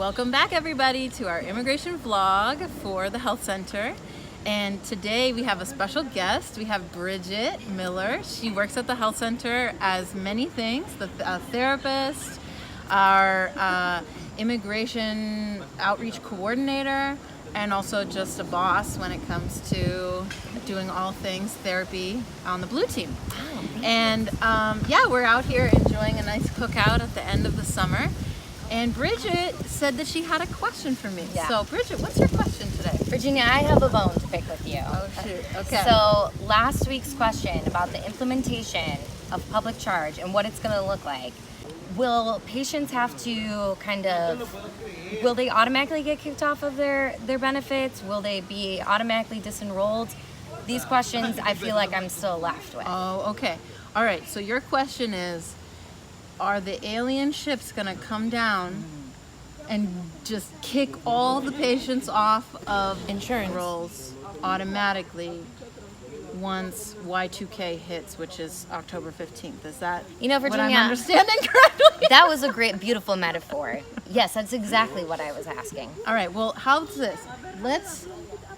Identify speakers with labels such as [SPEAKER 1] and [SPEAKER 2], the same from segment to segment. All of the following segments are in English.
[SPEAKER 1] Welcome back, everybody, to our immigration vlog for the health center. And today we have a special guest. We have Bridget Miller. She works at the health center as many things, a therapist, our immigration outreach coordinator, and also just a boss when it comes to doing all things therapy on the Blue Team. And we're out here enjoying a nice cookout at the end of the summer. And Bridget said that she had a question for me.
[SPEAKER 2] Yeah.
[SPEAKER 1] So Bridget, what's your question today?
[SPEAKER 2] Virginia, I have a bone to pick with you.
[SPEAKER 1] Oh shoot, okay.
[SPEAKER 2] So last week's question about the implementation of public charge and what it's going to look like. Will patients have to will they automatically get kicked off of their benefits? Will they be automatically disenrolled? These questions I feel like I'm still left with.
[SPEAKER 1] Oh, okay. All right, so your question is, are the alien ships gonna come down and just kick all the patients off of
[SPEAKER 2] Insurance
[SPEAKER 1] rolls automatically once Y2K hits, which is October 15th? Is that
[SPEAKER 2] Virginia,
[SPEAKER 1] what I'm understanding correctly?
[SPEAKER 2] that was a great, beautiful metaphor. Yes, that's exactly what I was asking.
[SPEAKER 1] All right, well, how's this? Let's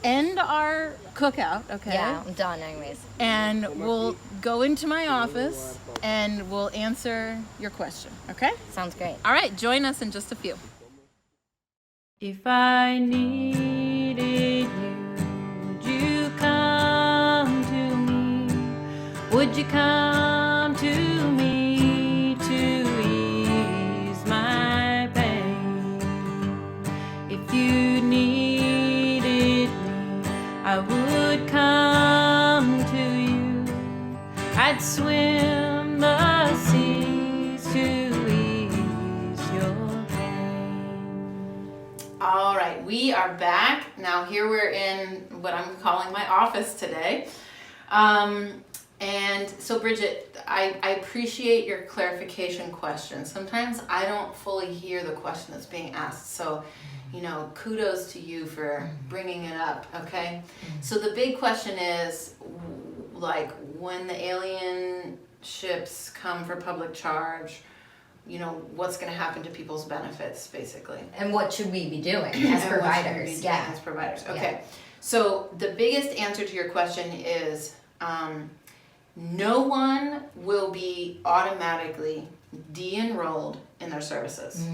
[SPEAKER 1] end our cookout, okay?
[SPEAKER 2] Yeah, I'm done anyways.
[SPEAKER 1] And we'll go into my office and we'll answer your question, okay?
[SPEAKER 2] Sounds great.
[SPEAKER 1] All right, join us in just a few. If I needed you, would you come to me? Would you come to me to ease my pain? If you needed me, I would come to you. I'd swim the seas to ease your pain. All right, we are back. Now here we're in what I'm calling my office today. And so Bridget, I appreciate your clarification question. Sometimes I don't fully hear the question that's being asked. So, kudos to you for bringing it up, okay? So the big question is, when the alien ships come for public charge, what's going to happen to people's benefits, basically?
[SPEAKER 2] And what should we be doing as
[SPEAKER 1] And what should we
[SPEAKER 2] providers?
[SPEAKER 1] be doing as providers. Okay. So the biggest answer to your question is no one will be automatically de-enrolled in their services.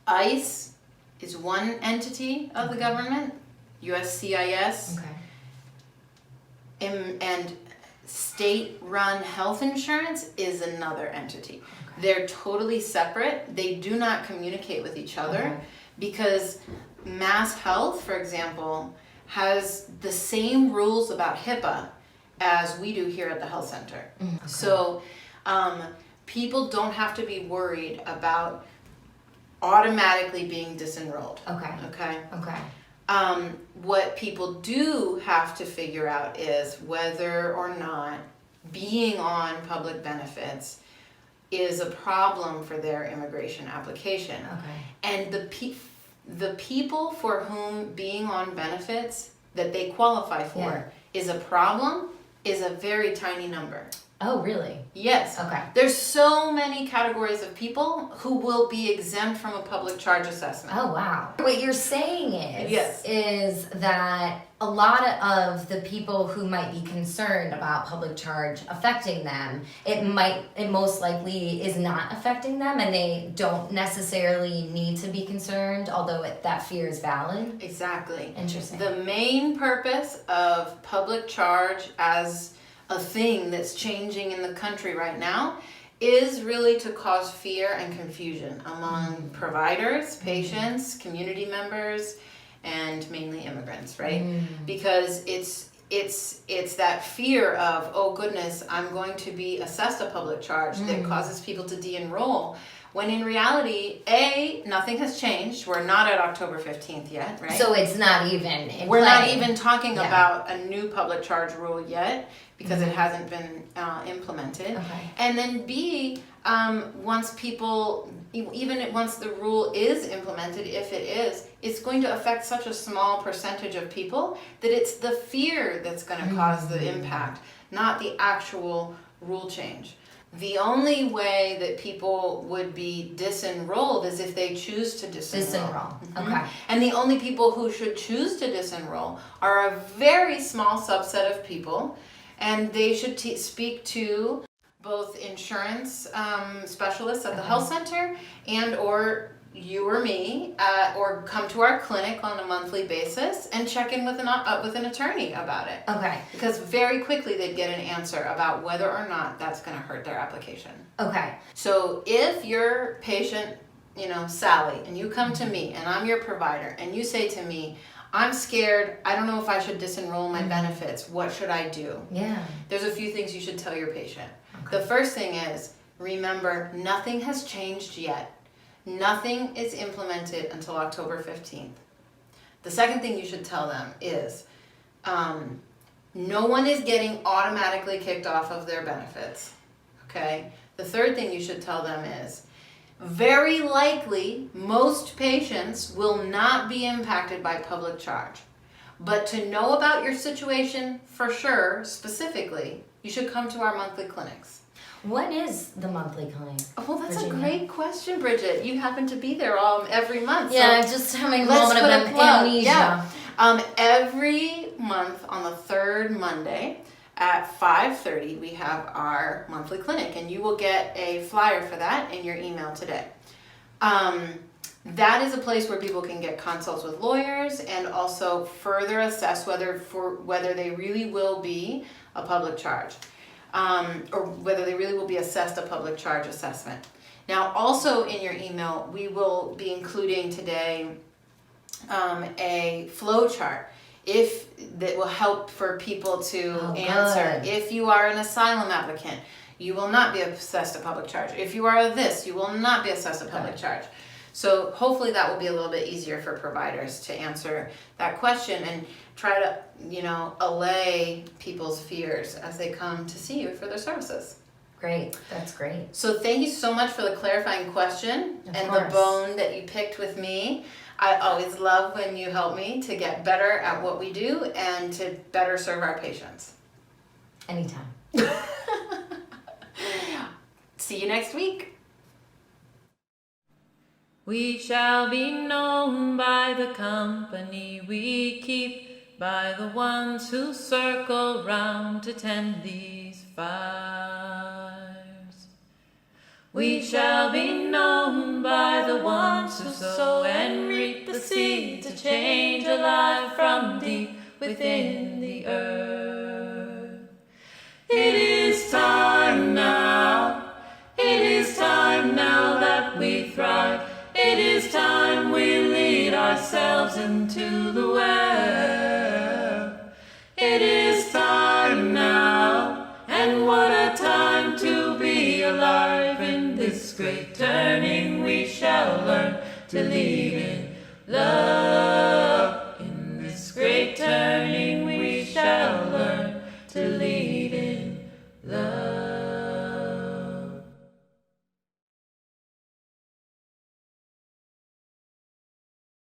[SPEAKER 1] ICE is one entity of the government, USCIS, and state-run health insurance is another entity. They're totally separate. They do not communicate with each other because Mass Health, for example, has the same rules about HIPAA as we do here at the health center. So people don't have to be worried about automatically being disenrolled. Okay. What people do have to figure out is whether or not being on public benefits is a problem for their immigration application. And the people for whom being on benefits that they qualify for is a problem is a very tiny number.
[SPEAKER 2] Oh, really?
[SPEAKER 1] Yes.
[SPEAKER 2] Okay.
[SPEAKER 1] There's so many categories of people who will be exempt from a public charge assessment.
[SPEAKER 2] Oh, wow. What you're saying is that a lot of the people who might be concerned about public charge affecting them, it most likely is not affecting them, and they don't necessarily need to be concerned, although that fear is valid.
[SPEAKER 1] Exactly.
[SPEAKER 2] Interesting.
[SPEAKER 1] The main purpose of public charge as a thing that's changing in the country right now is really to cause fear and confusion among providers, patients, community members, and mainly immigrants, right? Because it's that fear of, oh goodness, I'm going to be assessed a public charge that causes people to de-enroll. When in reality, nothing has changed. We're not at October 15th yet, right?
[SPEAKER 2] So it's not even in
[SPEAKER 1] We're
[SPEAKER 2] play.
[SPEAKER 1] not even talking about a new public charge rule yet because it hasn't been implemented. And then B, once the rule is implemented, if it is, it's going to affect such a small percentage of people that it's the fear that's going to cause the impact, not the actual rule change. The only way that people would be disenrolled is if they choose to disenroll.
[SPEAKER 2] Disenroll. Okay.
[SPEAKER 1] And the only people who should choose to disenroll are a very small subset of people, and they should speak to both insurance specialists at the health center and or you or me, or come to our clinic on a monthly basis and check in with an attorney about it.
[SPEAKER 2] Okay.
[SPEAKER 1] Because very quickly they'd get an answer about whether or not that's going to hurt their application.
[SPEAKER 2] Okay.
[SPEAKER 1] So if your patient, Sally, and you come to me and I'm your provider and you say to me, I'm scared, I don't know if I should disenroll my benefits, what should I do?
[SPEAKER 2] Yeah.
[SPEAKER 1] There's a few things you should tell your patient. Okay. The first thing is, remember, nothing has changed yet. Nothing is implemented until October 15th. The second thing you should tell them is, no one is getting automatically kicked off of their benefits, okay? The third thing you should tell them is, very likely, most patients will not be impacted by public charge. But to know about your situation for sure, specifically, you should come to our monthly clinics.
[SPEAKER 2] What is the monthly clinic?
[SPEAKER 1] Well, that's
[SPEAKER 2] Virginia?
[SPEAKER 1] a great question, Bridget. You happen to be there every month.
[SPEAKER 2] Yeah,
[SPEAKER 1] so
[SPEAKER 2] just having a
[SPEAKER 1] let's
[SPEAKER 2] moment
[SPEAKER 1] put
[SPEAKER 2] of
[SPEAKER 1] a plug.
[SPEAKER 2] amnesia.
[SPEAKER 1] Yeah. Every month on the third Monday at 5:30, we have our monthly clinic, and you will get a flyer for that in your email today. That is a place where people can get consults with lawyers and also further assess whether they really will be a public charge. Or whether they really will be assessed a public charge assessment. Now, also in your email, we will be including today a flow chart that will help for people to answer.
[SPEAKER 2] Good.
[SPEAKER 1] If you are an asylum applicant, you will not be assessed a public charge. If you are this, you will not be assessed a public charge. So hopefully that will be a little bit easier for providers to answer that question and try to, allay people's fears as they come to see you for their services.
[SPEAKER 2] Great. That's great.
[SPEAKER 1] So thank you so much for the clarifying question and
[SPEAKER 2] course.
[SPEAKER 1] the bone that you picked with me. I always love when you help me to get better at what we do and to better serve our patients.
[SPEAKER 2] Anytime.
[SPEAKER 1] See you next week.
[SPEAKER 3] We shall be known by the company we keep, by the ones who circle round to tend these fires. We shall be known by the ones who sow and reap the seed to change a life from deep within the earth. It is time now, it is time now that we thrive. It is time we lead ourselves into the well. It is time now, and what a time to be alive. In this great turning we shall learn to lead in love.